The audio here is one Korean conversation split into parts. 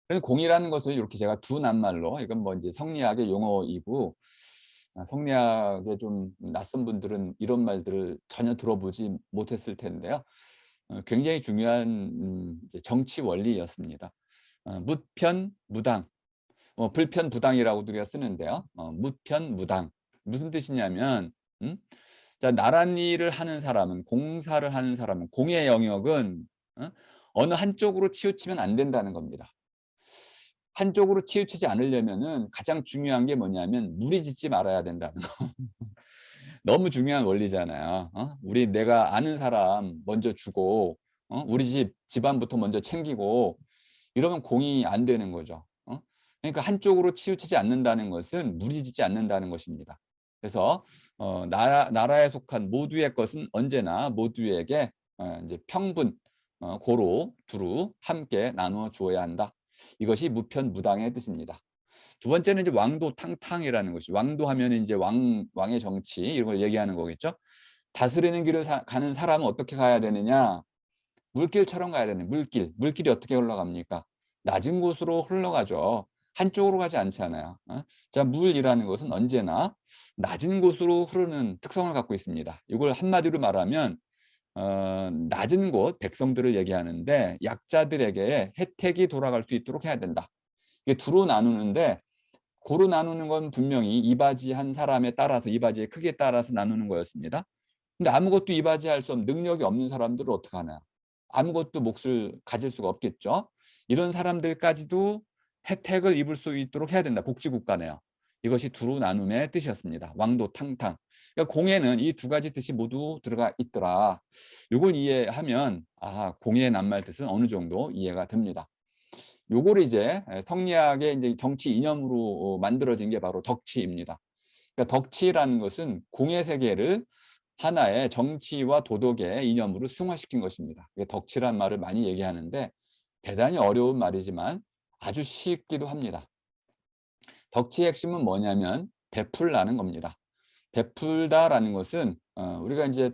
그래서 공이라는 것을 이렇게 제가 두 낱말로, 이건 뭐 이제 성리학의 용어이고, 성리학에 좀 낯선 분들은 이런 말들을 전혀 들어보지 못했을 텐데요. 굉장히 중요한 이제 정치 원리였습니다. 무편무당, 불편부당이라고도 우리가 쓰는데요. 무편무당 무슨 뜻이냐면, 자, 나란 일을 하는 사람은, 공사를 하는 사람은, 공의 영역은 어? 어느 한쪽으로 치우치면 안 된다는 겁니다. 한쪽으로 치우치지 않으려면은 가장 중요한 게 뭐냐면 무리 짓지 말아야 된다는 거. 너무 중요한 원리잖아요. 우리 내가 아는 사람 먼저 주고, 우리 집안부터 먼저 챙기고, 이러면 공이 안 되는 거죠. 그러니까 한쪽으로 치우치지 않는다는 것은 무리 짓지 않는다는 것입니다. 그래서 나라에 속한 모두의 것은 언제나 모두에게 이제 평분, 고루 두루 함께 나누어 주어야 한다. 이것이 무편무당의 뜻입니다. 두 번째는 이제 왕도탕탕이라는 것이, 왕도하면 이제 왕의 정치 이런 걸 얘기하는 거겠죠. 다스리는 길을 가는 사람은 어떻게 가야 되느냐? 물길처럼 가야 되는, 물길이 어떻게 흘러갑니까? 낮은 곳으로 흘러가죠. 한쪽으로 가지 않잖아요. 자, 물이라는 것은 언제나 낮은 곳으로 흐르는 특성을 갖고 있습니다. 이걸 한마디로 말하면 낮은 곳 백성들을 얘기하는데, 약자들에게 혜택이 돌아갈 수 있도록 해야 된다. 이게 두로 나누는데, 고루 나누는 건 분명히 이바지한 사람에 따라서, 이바지의 크기에 따라서 나누는 거였습니다. 근데 아무것도 이바지할 수 없는, 능력이 없는 사람들은 어떻게 하나요? 아무것도 몫을 가질 수가 없겠죠. 이런 사람들까지도 혜택을 입을 수 있도록 해야 된다. 복지국가네요. 이것이 두루 나눔의 뜻이었습니다. 왕도탕탕. 그러니까 공에는 이 두 가지 뜻이 모두 들어가 있더라. 이걸 이해하면 공의 낱말 뜻은 어느 정도 이해가 됩니다. 요거를 이제 성리학의 이제 정치 이념으로 만들어진 게 바로 덕치입니다. 그러니까 덕치라는 것은 공의 세계를 하나의 정치와 도덕의 이념으로 승화시킨 것입니다. 덕치란 말을 많이 얘기하는데 대단히 어려운 말이지만 아주 쉽기도 합니다. 덕치의 핵심은 뭐냐면 베풀라는 겁니다. 베풀다라는 것은 우리가 이제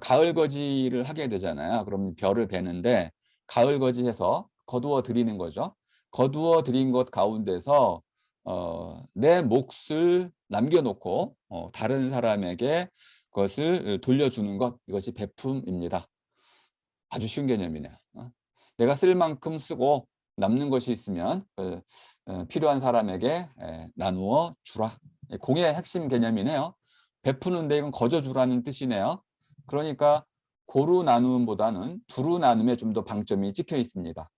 가을거지를 하게 되잖아요. 그럼 별을 베는데 가을거지해서 거두어 드리는 거죠. 거두어 드린 것 가운데서 내 몫을 남겨놓고 다른 사람에게 그것을 돌려주는 것, 이것이 베품입니다. 아주 쉬운 개념이네요. 내가 쓸 만큼 쓰고 남는 것이 있으면 필요한 사람에게 나누어 주라. 공의 핵심 개념이네요. 베푸는데 이건 거저 주라는 뜻이네요. 그러니까 고루 나눔보다는 두루 나눔에 좀 더 방점이 찍혀 있습니다.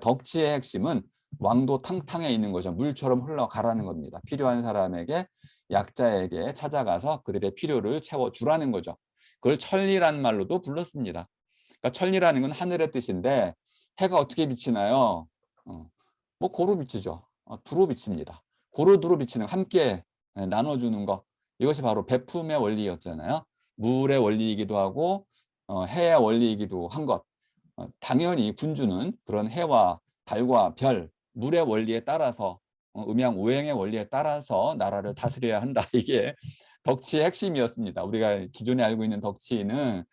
덕치의 핵심은 왕도탕탕에 있는 거죠. 물처럼 흘러가라는 겁니다. 필요한 사람에게, 약자에게 찾아가서 그들의 필요를 채워주라는 거죠. 그걸 천리라는 말로도 불렀습니다. 그러니까 천리라는 건 하늘의 뜻인데, 해가 어떻게 비치나요? 뭐 고루 비치죠. 두루 비칩니다. 고루 두루 비치는, 함께 나눠주는 것, 이것이 바로 베품의 원리였잖아요. 물의 원리이기도 하고 해의 원리이기도 한 것. 당연히 군주는 그런 해와 달과 별, 물의 원리에 따라서, 음양오행의 원리에 따라서 나라를 다스려야 한다. 이게 덕치의 핵심이었습니다. 우리가 기존에 알고 있는 덕치는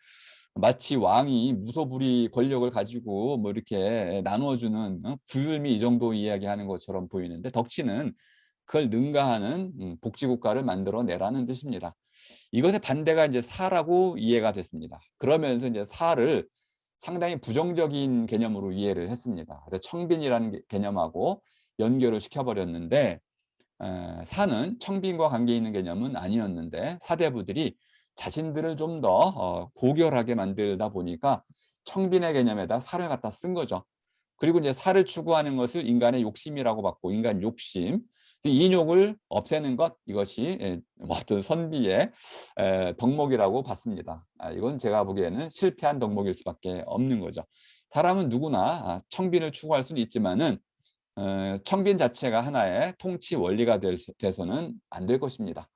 마치 왕이 무소불위 권력을 가지고 뭐 이렇게 나누어주는, 구휼미 이 정도 이야기하는 것처럼 보이는데, 덕치는 그걸 능가하는 복지국가를 만들어내라는 뜻입니다. 이것의 반대가 이제 사라고 이해가 됐습니다. 그러면서 이제 사를 상당히 부정적인 개념으로 이해를 했습니다. 그래서 청빈이라는 개념하고 연결을 시켜버렸는데, 사는 청빈과 관계 있는 개념은 아니었는데, 사대부들이 자신들을 좀 더 고결하게 만들다 보니까 청빈의 개념에다 사를 갖다 쓴 거죠. 그리고 이제 사를 추구하는 것을 인간의 욕심이라고 봤고, 인간 욕심, 이 욕을 없애는 것, 이것이 뭐 어떤 선비의 덕목이라고 봤습니다. 이건 제가 보기에는 실패한 덕목일 수밖에 없는 거죠. 사람은 누구나 청빈을 추구할 수는 있지만은 청빈 자체가 하나의 통치 원리가 돼서는 안 될 것입니다.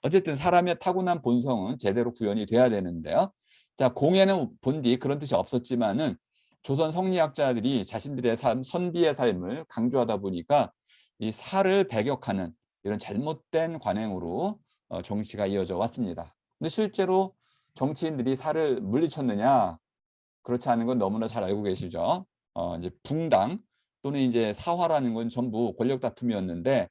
어쨌든 사람의 타고난 본성은 제대로 구현이 돼야 되는데요. 자, 공에는 본디 그런 뜻이 없었지만은 조선 성리학자들이 자신들의 삶, 선비의 삶을 강조하다 보니까 이 사를 배격하는 이런 잘못된 관행으로 정치가 이어져 왔습니다. 근데 실제로 정치인들이 사를 물리쳤느냐? 그렇지 않은 건 너무나 잘 알고 계시죠. 이제 붕당, 또는 이제 사화라는 건 전부 권력 다툼이었는데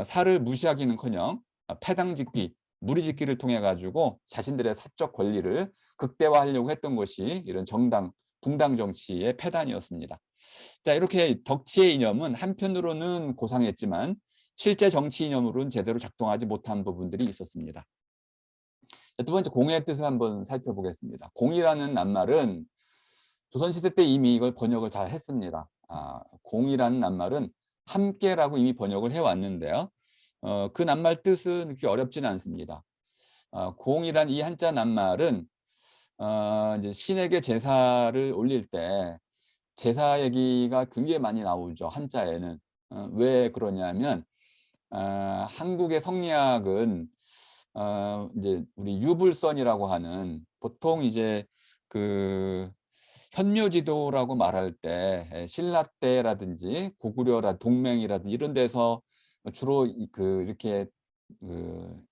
사를 무시하기는커녕 패당짓기, 무리짓기를 통해 가지고 자신들의 사적 권리를 극대화하려고 했던 것이 이런 정당, 붕당 정치의 패단이었습니다. 자, 이렇게 덕치의 이념은 한편으로는 고상했지만 실제 정치 이념으로는 제대로 작동하지 못한 부분들이 있었습니다. 두 번째, 공의 뜻을 한번 살펴보겠습니다. 공이라는 낱말은 조선시대 때 이미 이걸 번역을 잘 했습니다. 공이라는 낱말은 함께라고 이미 번역을 해왔는데요. 그 낱말 뜻은 그렇게 어렵지는 않습니다. 공이란 이 한자 낱말은 이제 신에게 제사를 올릴 때 제사 얘기가 굉장히 많이 나오죠, 한자에는. 왜 그러냐면 한국의 성리학은 이제 우리 유불선이라고 하는, 보통 이제 그 현묘지도라고 말할 때 신라 때라든지 고구려라 동맹이라든지 이런 데서 주로 이렇게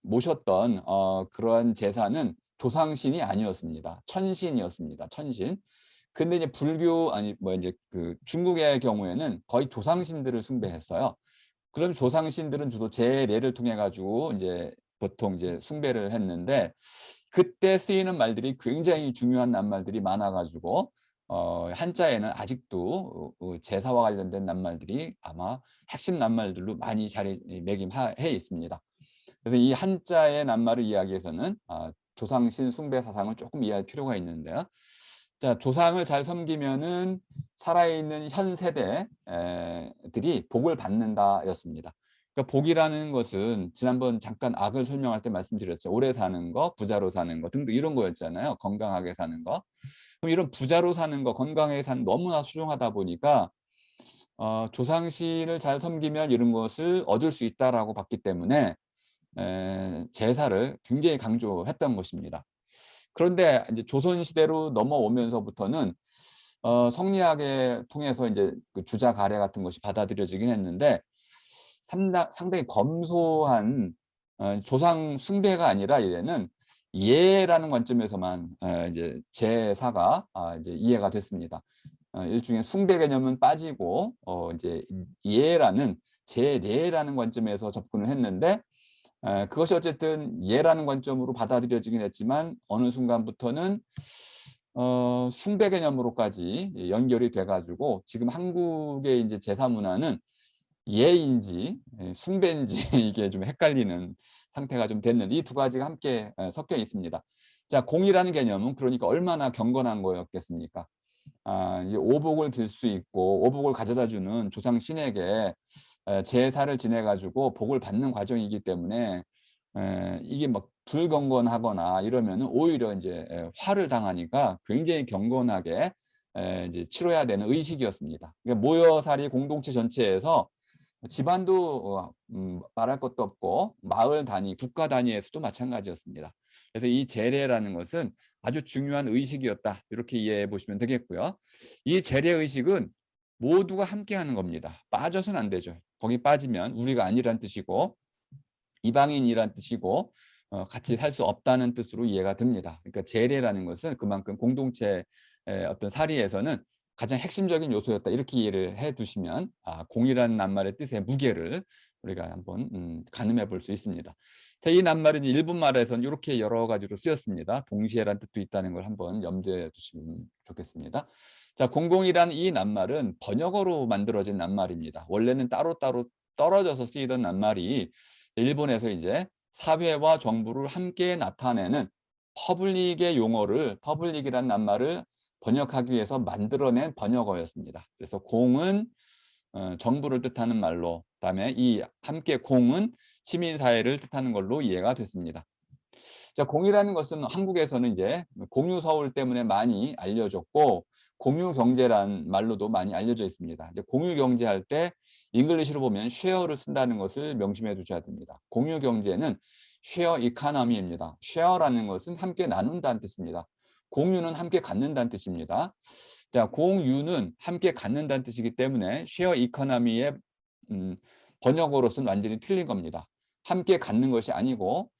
모셨던 그러한 제사는 조상신이 아니었습니다. 천신이었습니다. 천신. 근데 이제 불교, 아니 뭐 이제 중국의 경우에는 거의 조상신들을 숭배했어요. 그럼 조상신들은 주로 제례를 통해 가지고 이제 보통 이제 숭배를 했는데, 그때 쓰이는 말들이 굉장히 중요한 낱말들이 많아 가지고 한자에는 아직도 제사와 관련된 낱말들이 아마 핵심 낱말들로 많이 자리매김해 있습니다. 그래서 이 한자의 낱말을 이야기해서는 조상신 숭배 사상을 조금 이해할 필요가 있는데요. 자, 조상을 잘 섬기면은 살아있는 현 세대들이 복을 받는다였습니다. 그러니까 복이라는 것은 지난번 잠깐 악을 설명할 때 말씀드렸죠. 오래 사는 거, 부자로 사는 거 등등 이런 거였잖아요. 건강하게 사는 거. 그럼 이런 부자로 사는 거, 건강하게 사는 너무나 소중하다 보니까 조상신을 잘 섬기면 이런 것을 얻을 수 있다라고 봤기 때문에 제사를 굉장히 강조했던 것입니다. 그런데 이제 조선 시대로 넘어오면서부터는 성리학에 통해서 이제 그 주자 가례 같은 것이 받아들여지긴 했는데, 상당히 검소한 조상 숭배가 아니라 이제는 예라는 관점에서만 이제 제사가 이제 이해가 됐습니다. 일종의 숭배 개념은 빠지고 이제 예라는 제례라는 관점에서 접근을 했는데, 그것이 어쨌든 예라는 관점으로 받아들여지긴 했지만 어느 순간부터는 숭배 개념으로까지 연결이 돼 가지고 지금 한국의 이제 제사 문화는 예인지 숭배인지 이게 좀 헷갈리는 상태가 좀 됐는데, 이 두 가지가 함께 섞여 있습니다. 자, 공이라는 개념은 그러니까 얼마나 경건한 거였겠습니까? 이제 오복을 빌 수 있고 오복을 가져다 주는 조상 신에게 제사를 지내 가지고 복을 받는 과정이기 때문에 이게 막 불경건하거나 이러면은 오히려 인제 화를 당하니까 굉장히 경건하게 이제 치러야 되는 의식이었습니다. 그러니까 모여살이 공동체 전체에서 집안도 말할 것도 없고 마을 단위, 국가 단위에서도 마찬가지였습니다. 그래서 이 제례라는 것은 아주 중요한 의식이었다, 이렇게 이해해 보시면 되겠고요. 이 제례 의식은 모두가 함께하는 겁니다. 빠져서는 안 되죠. 거기 빠지면 우리가 아니란 뜻이고 이방인이란 뜻이고 같이 살 수 없다는 뜻으로 이해가 됩니다. 그러니까 제례라는 것은 그만큼 공동체의 어떤 사리에서는 가장 핵심적인 요소였다, 이렇게 이해를 해 두시면 공이라는 낱말의 뜻의 무게를 우리가 한번 가늠해 볼 수 있습니다. 자, 이 낱말은 일본 말에서는 이렇게 여러 가지로 쓰였습니다. 동시에란 뜻도 있다는 걸 한번 염두에 두시면 좋겠습니다. 자, 공공이란 이 낱말은 번역어로 만들어진 낱말입니다. 원래는 따로따로 떨어져서 쓰이던 낱말이 일본에서 이제 사회와 정부를 함께 나타내는 퍼블릭의 용어를, 퍼블릭이라는 낱말을 번역하기 위해서 만들어낸 번역어였습니다. 그래서 공은 정부를 뜻하는 말로, 그다음에 이 함께 공은 시민사회를 뜻하는 걸로 이해가 됐습니다. 자, 공이라는 것은 한국에서는 이제 공유서울 때문에 많이 알려졌고 공유경제란 말로도 많이 알려져 있습니다. 이제 공유경제할 때 잉글리시로 보면 쉐어를 쓴다는 것을 명심해 두셔야 됩니다. 공유경제는 쉐어 이카노미입니다. 쉐어라는 것은 함께 나눈다는 뜻입니다. 공유는 함께 갖는다는 뜻입니다. 자, 공유는 함께 갖는다는 뜻이기 때문에 쉐어 이코노미의 번역어로서는 완전히 틀린 겁니다. 함께 갖는 것이 아니고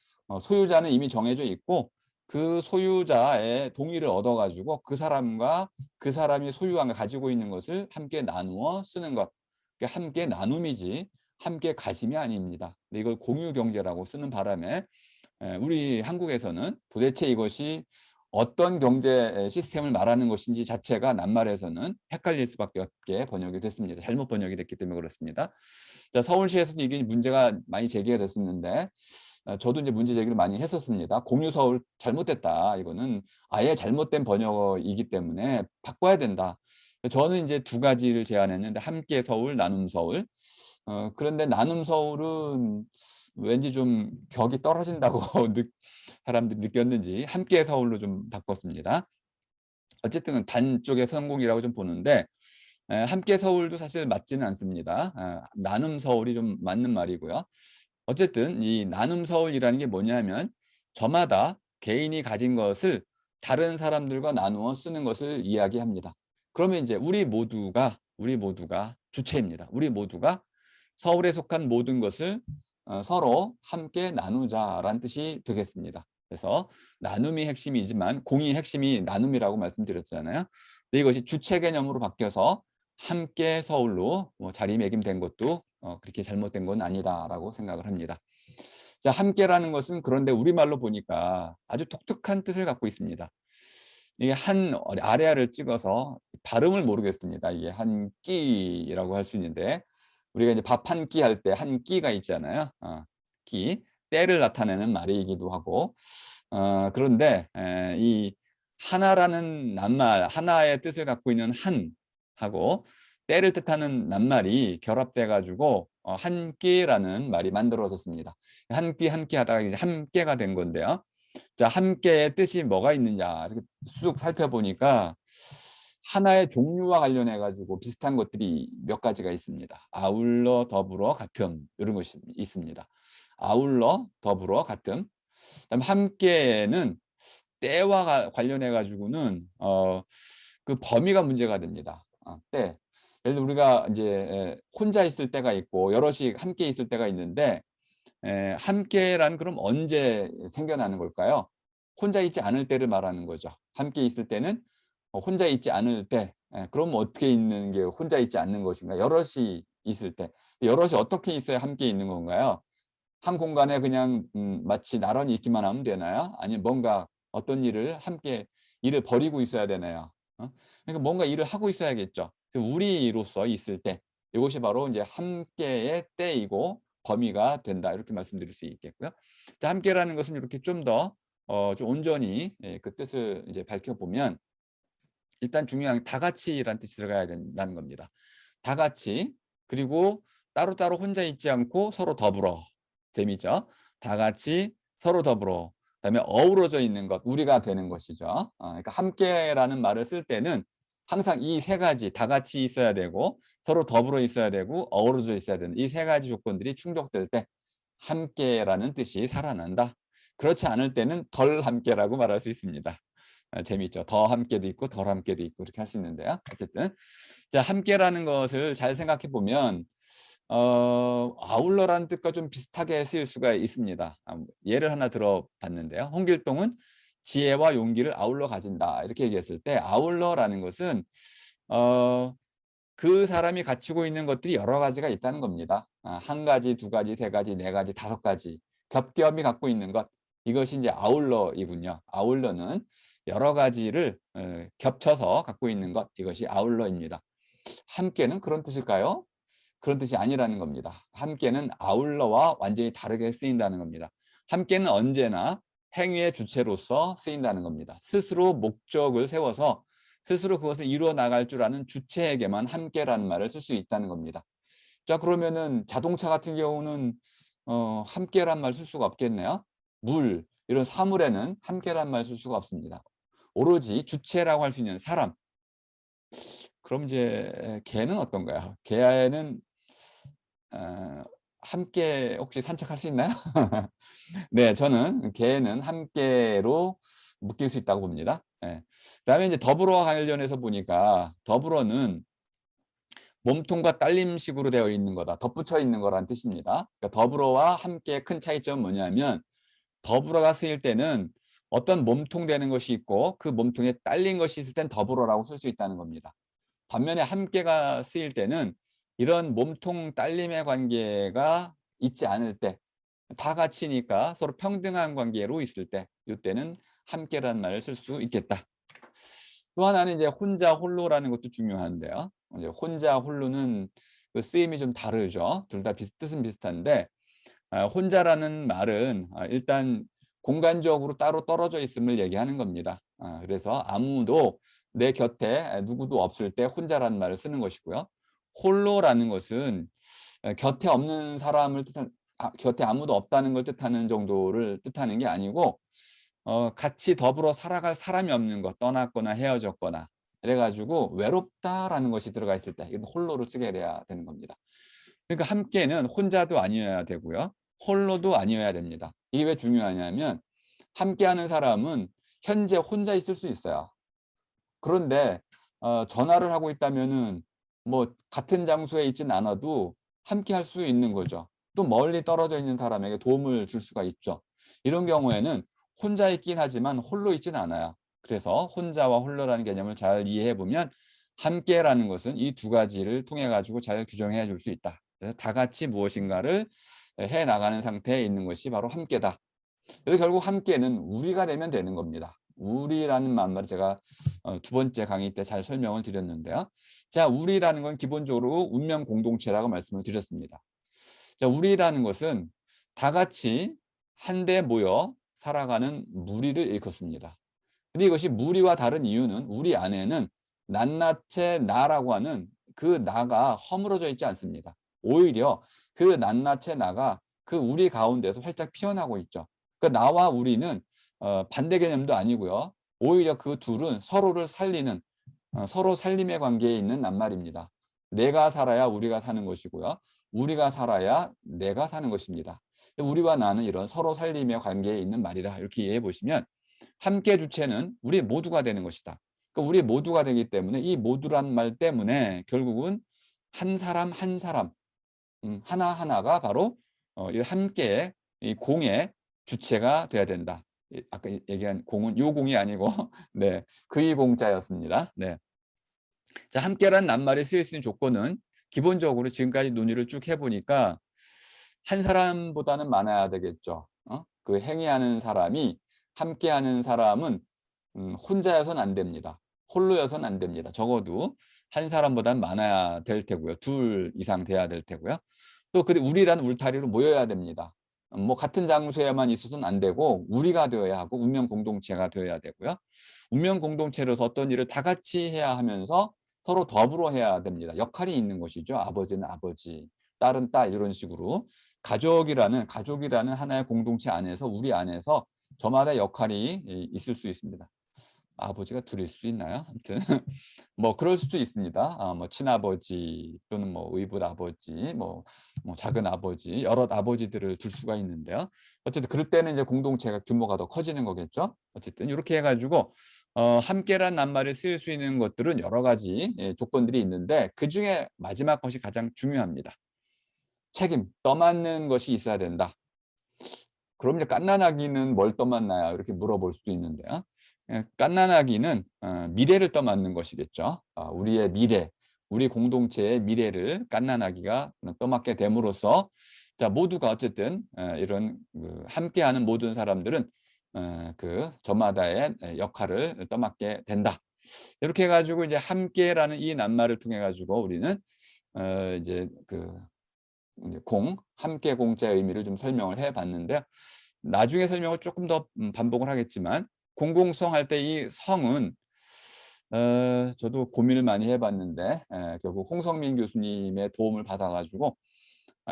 소유자는 이미 정해져 있고 그 소유자의 동의를 얻어 가지고 그 사람과 그 사람이 소유한 거 가지고 있는 것을 함께 나누어 쓰는 것. 그게 함께 나눔이지 함께 가짐이 아닙니다. 근데 이걸 공유 경제라고 쓰는 바람에 우리 한국에서는 도대체 이것이 어떤 경제 시스템을 말하는 것인지 자체가 낱말에서는 헷갈릴 수밖에 없게 번역이 됐습니다. 잘못 번역이 됐기 때문에 그렇습니다. 자, 서울시에서도 이게 문제가 많이 제기가 됐었는데 저도 이제 문제 제기를 많이 했었습니다. 공유 서울 잘못됐다. 이거는 아예 잘못된 번역이기 때문에 바꿔야 된다. 저는 이제 두 가지를 제안했는데 함께 서울, 나눔 서울. 그런데 나눔 서울은 왠지 좀 격이 떨어진다고 사람들이 느꼈는지 함께 서울로 좀 바꿨습니다. 어쨌든 반쪽의 성공이라고 좀 보는데 함께 서울도 사실 맞지는 않습니다. 나눔 서울이 좀 맞는 말이고요. 어쨌든 이 나눔 서울이라는 게 뭐냐면 저마다 개인이 가진 것을 다른 사람들과 나누어 쓰는 것을 이야기합니다. 그러면 이제 우리 모두가 주체입니다. 우리 모두가 서울에 속한 모든 것을 서로 함께 나누자라는 뜻이 되겠습니다. 그래서 나눔이 핵심이지만 공이 핵심이 나눔이라고 말씀드렸잖아요. 근데 이것이 주체 개념으로 바뀌어서 함께 서울로 자리매김된 것도 그렇게 잘못된 건 아니다라고 생각을 합니다. 자, 함께라는 것은 그런데 우리말로 보니까 아주 독특한 뜻을 갖고 있습니다. 이게 한 아래아를 찍어서 발음을 모르겠습니다. 이게 한 끼라고 할 수 있는데 우리가 이제 밥 한 끼 할 때 한 끼가 있잖아요. 끼 때를 나타내는 말이기도 하고 그런데 이 하나라는 낱말 하나의 뜻을 갖고 있는 한 하고 때를 뜻하는 낱말이 결합돼 가지고 한 끼라는 말이 만들어졌습니다. 한 끼 한 끼 하다가 이제 함께가 된 건데요. 자, 함께의 뜻이 뭐가 있느냐 이렇게 쑥 살펴보니까 하나의 종류와 관련해 가지고 비슷한 것들이 몇 가지가 있습니다. 아울러, 더불어, 같음 이런 것이 있습니다. 아울러, 더불어, 같음. 그다음에 함께는 때와 관련해 가지고는 그 범위가 문제가 됩니다. 때. 예를 들어 우리가 인제 혼자 있을 때가 있고 여럿이 함께 있을 때가 있는데 함께란 그럼 언제 생겨나는 걸까요? 혼자 있지 않을 때를 말하는 거죠. 함께 있을 때는 혼자 있지 않을 때 그럼 어떻게 있는 게 혼자 있지 않는 것인가? 여럿이 있을 때. 여럿이 어떻게 있어야 함께 있는 건가요? 한 공간에 그냥 마치 나란히 있기만 하면 되나요? 아니면 뭔가 어떤 일을 함께 일을 벌이고 있어야 되나요? 그러니까 뭔가 일을 하고 있어야겠죠. 우리로서 있을 때 이것이 바로 이제 함께의 때이고 범위가 된다 이렇게 말씀드릴 수 있겠고요. 자, 함께라는 것은 이렇게 좀 더 좀 온전히 그 뜻을 이제 밝혀보면 일단 중요한 게 다 같이라는 뜻이 들어가야 된다는 겁니다. 다 같이 그리고 따로따로 혼자 있지 않고 서로 더불어. 재미죠. 다 같이 서로 더불어. 그다음에 어우러져 있는 것, 우리가 되는 것이죠. 그러니까 함께라는 말을 쓸 때는 항상 이 세 가지 다 같이 있어야 되고 서로 더불어 있어야 되고 어우러져 있어야 되는 이 세 가지 조건들이 충족될 때 함께라는 뜻이 살아난다. 그렇지 않을 때는 덜 함께라고 말할 수 있습니다. 재미있죠. 더 함께도 있고 덜 함께도 있고 이렇게 할 수 있는데요. 어쨌든 자, 함께라는 것을 잘 생각해 보면 아울러라는 뜻과 좀 비슷하게 쓰일 수가 있습니다. 예를 하나 들어봤는데요. 홍길동은 지혜와 용기를 아울러 가진다 이렇게 얘기했을 때 아울러라는 것은 그 사람이 갖추고 있는 것들이 여러 가지가 있다는 겁니다. 한 가지, 두 가지, 세 가지, 네 가지, 다섯 가지 겹겹이 갖고 있는 것 이것이 이제 아울러이군요. 아울러는 여러 가지를 겹쳐서 갖고 있는 것 이것이 아울러입니다. 함께는 그런 뜻일까요? 그런 뜻이 아니라는 겁니다. 함께는 아울러와 완전히 다르게 쓰인다는 겁니다. 함께는 언제나 행위의 주체로서 쓰인다는 겁니다. 스스로 목적을 세워서 스스로 그것을 이루어 나갈 줄 아는 주체에게만 함께라는 말을 쓸 수 있다는 겁니다. 자, 그러면은 자동차 같은 경우는 함께란 말 쓸 수가 없겠네요. 물 이런 사물에는 함께란 말 쓸 수가 없습니다. 오로지 주체라고 할 수 있는 사람. 그럼 이제 개는 어떤가요? 개는 함께 혹시 산책할 수 있나요? 네, 저는 개는 함께로 묶일 수 있다고 봅니다. 예. 그다음에 이제 더불어 관련해서 보니까 더불어는 몸통과 딸림식으로 되어 있는 거다. 덧붙여 있는 거라는 뜻입니다. 그러니까 더불어와 함께 큰 차이점은 뭐냐면 더불어가 쓰일 때는 어떤 몸통 되는 것이 있고 그 몸통에 딸린 것이 있을 땐 더불어라고 쓸 수 있다는 겁니다. 반면에 함께가 쓰일 때는 이런 몸통 딸림의 관계가 있지 않을 때, 다 같이니까 서로 평등한 관계로 있을 때, 이때는 함께라는 말을 쓸 수 있겠다. 또 하나는 이제 혼자 홀로라는 것도 중요한데요. 이제 혼자 홀로는 그 쓰임이 좀 다르죠. 둘 다 뜻은 비슷한데, 혼자라는 말은 일단 공간적으로 따로 떨어져 있음을 얘기하는 겁니다. 그래서 아무도 내 곁에 누구도 없을 때 혼자라는 말을 쓰는 것이고요. 홀로라는 것은 곁에 없는 사람을 곁에 아무도 없다는 걸 뜻하는 정도를 뜻하는 게 아니고, 같이 더불어 살아갈 사람이 없는 것, 떠났거나 헤어졌거나 이래 가지고 외롭다라는 것이 들어가 있을 때 이건 홀로를 쓰게 돼야 되는 겁니다. 그러니까 함께는 혼자도 아니어야 되고요. 홀로도 아니어야 됩니다. 이게 왜 중요하냐면 함께하는 사람은 현재 혼자 있을 수 있어요. 그런데 전화를 하고 있다면은 뭐 같은 장소에 있진 않아도 함께 할 수 있는 거죠. 또 멀리 떨어져 있는 사람에게 도움을 줄 수가 있죠. 이런 경우에는 혼자 있긴 하지만 홀로 있지는 않아요. 그래서 혼자와 홀로라는 개념을 잘 이해해 보면 함께라는 것은 이 두 가지를 통해 가지고 잘 규정해 줄 수 있다. 그래서 다 같이 무엇인가를 해 나가는 상태에 있는 것이 바로 함께다. 그래서 결국 함께는 우리가 되면 되는 겁니다. 우리라는 말을 제가 두 번째 강의 때 잘 설명을 드렸는데요. 자, 우리라는 건 기본적으로 운명 공동체라고 말씀을 드렸습니다. 자, 우리라는 것은 다 같이 한데 모여 살아가는 무리를 일컫습니다. 근데 이것이 무리와 다른 이유는 우리 안에는 낱낱의 나라고 하는 그 나가 허물어져 있지 않습니다. 오히려 그 낱낱의 나가 그 우리 가운데서 활짝 피어나고 있죠. 그 나와 우리는 반대 개념도 아니고요. 오히려 그 둘은 서로를 살리는, 서로 살림의 관계에 있는 낱말입니다. 내가 살아야 우리가 사는 것이고요. 우리가 살아야 내가 사는 것입니다. 우리와 나는 이런 서로 살림의 관계에 있는 말이다. 이렇게 이해해 보시면 함께 주체는 우리 모두가 되는 것이다. 그러니까 우리 모두가 되기 때문에 이 모두란 말 때문에 결국은 한 사람 한 사람, 하나하나가 바로 이 함께의 이 공의 주체가 돼야 된다. 아까 얘기한 공은 요 공이 아니고 네, 그이 공자였습니다. 네. 자, 함께라는 낱말이 쓰일 수 있는 조건은 기본적으로 지금까지 논의를 쭉 해보니까 한 사람보다는 많아야 되겠죠. 그 행위하는 사람이, 함께하는 사람은 혼자여서는 안 됩니다. 홀로여서는 안 됩니다. 적어도 한 사람보다는 많아야 될 테고요. 둘 이상 돼야 될 테고요. 또 우리라는 울타리로 모여야 됩니다. 뭐 같은 장소에만 있어서는 안 되고 우리가 되어야 하고 운명 공동체가 되어야 되고요. 운명 공동체로서 어떤 일을 다 같이 해야 하면서 서로 더불어 해야 됩니다. 역할이 있는 것이죠. 아버지는 아버지, 딸은 딸, 이런 식으로 가족이라는 하나의 공동체 안에서, 우리 안에서 저마다 역할이 있을 수 있습니다. 아버지가 둘일 수 있나요? 아무튼 뭐 그럴 수도 있습니다. 뭐 친아버지 또는 뭐 의붓 아버지, 뭐 작은 아버지, 여러 아버지들을 둘 수가 있는데요. 어쨌든 그럴 때는 이제 공동체가 규모가 더 커지는 거겠죠. 어쨌든 이렇게 해가지고 함께란 낱말을 쓸 수 있는 것들은 여러 가지 조건들이 있는데 그중에 마지막 것이 가장 중요합니다. 책임, 떠맡는 것이 있어야 된다. 그럼 이제 갓난아기는 뭘 떠맡나요? 이렇게 물어볼 수도 있는데요. 갓난아기는 미래를 떠맡는 것이겠죠. 우리의 미래, 우리 공동체의 미래를 갓난아기가 떠맡게 됨으로써 자, 모두가 어쨌든 이런 함께하는 모든 사람들은 그 저마다의 역할을 떠맡게 된다. 이렇게 해가지고 이제 함께라는 이 낱말을 통해 가지고 우리는 이제 함께 공자의 의미를 좀 설명을 해 봤는데요. 나중에 설명을 조금 더 반복을 하겠지만 공공성 할 때 이 성은 저도 고민을 많이 해 봤는데 결국 홍성민 교수님의 도움을 받아 가지고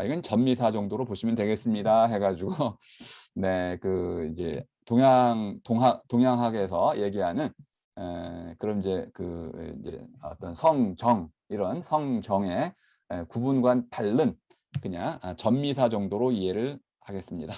이건 전미사 정도로 보시면 되겠습니다 해 가지고 네, 이제 동양학에서 얘기하는 그런 이제 어떤 성정, 이런 성정의 구분과는 다른 그냥 전미사 정도로 이해를 하겠습니다.